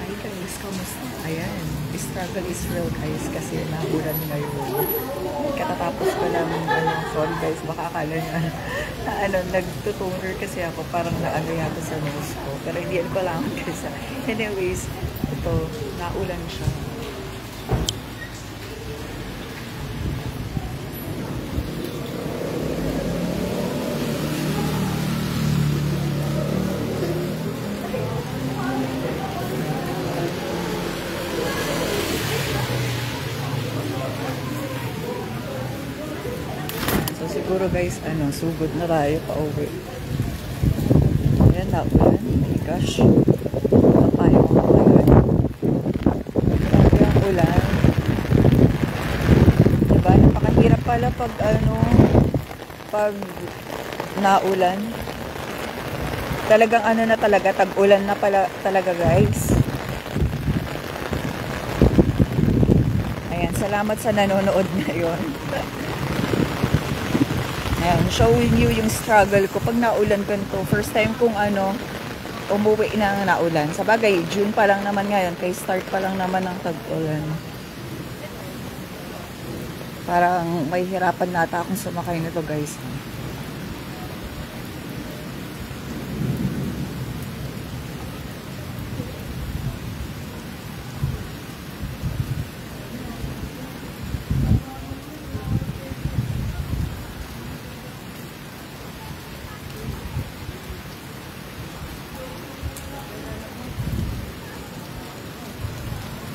Hi guys, kamusta? Ayan, struggle is real guys kasi nabulan ngayon. Katatapos ko lang, sorry guys, baka akala nyo, nagtutuner kasi ako, parang naano yata sa nose ko. Pero hindi ko lang guys. Anyways, ito, naulan siya. Siguro guys, sugod na tayo pa uwi. Ayan, naulan. My gosh. Wala tayo ngayon. Grabe ang ulan. Diba? Napakahirap pala pag pag naulan. Talagang na talaga, tag-ulan na pala talaga guys. Ayan, salamat sa nanonood ngayon. Ayan, showing you yung struggle ko pag naulan ganito. First time kong umuwi na naulan. Sa bagay, June pa lang naman ngayon. Kay start pa lang naman ng tag-ulan. Parang may hirapan nata akong sumakay nito guys.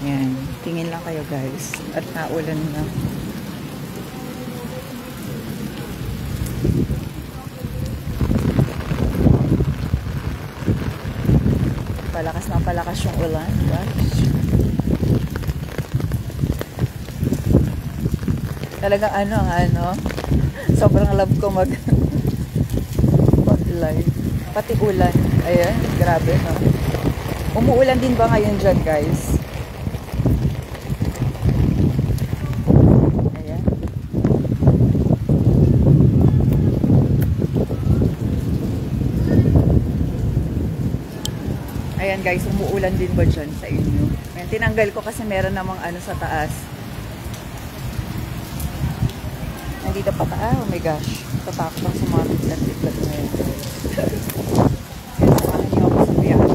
Yan, tingin lang kayo guys. At naulan na. Palakas na palakas yung ulan. Gosh. Talagang sobrang love ko mag-live. Pati ulan. Ayan, grabe no. Umuulan din ba ngayon dyan guys? Ayan guys, umuulan din ba dyan sa inyo? Ayan, tinanggal ko kasi meron namang sa taas. Nandito pa oh my gosh. Tatakot lang sa mga tiglat-tiglat na yun. Ayan, samahan niyo ako sa biyahe.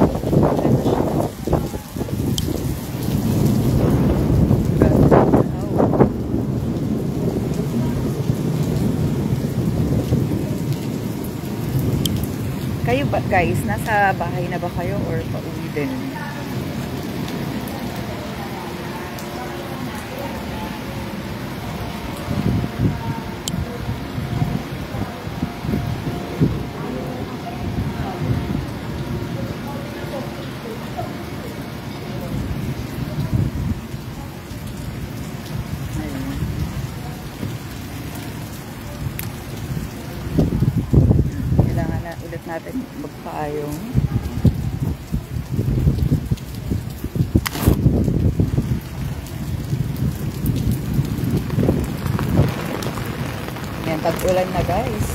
Kayo ba guys, nasa bahay na ba kayo or pauwi din? Natin magpaayong. Yan, tag-ulan na guys.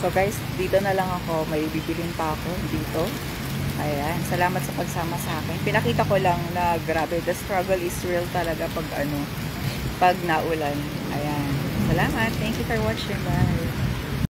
So guys, dito na lang ako. May bibilin pa ako dito. Ayan. Salamat sa pagsama sa akin. Pinakita ko lang na grabe. The struggle is real talaga pag naulan. Ayan. Salamat. Thank you for watching. Bye.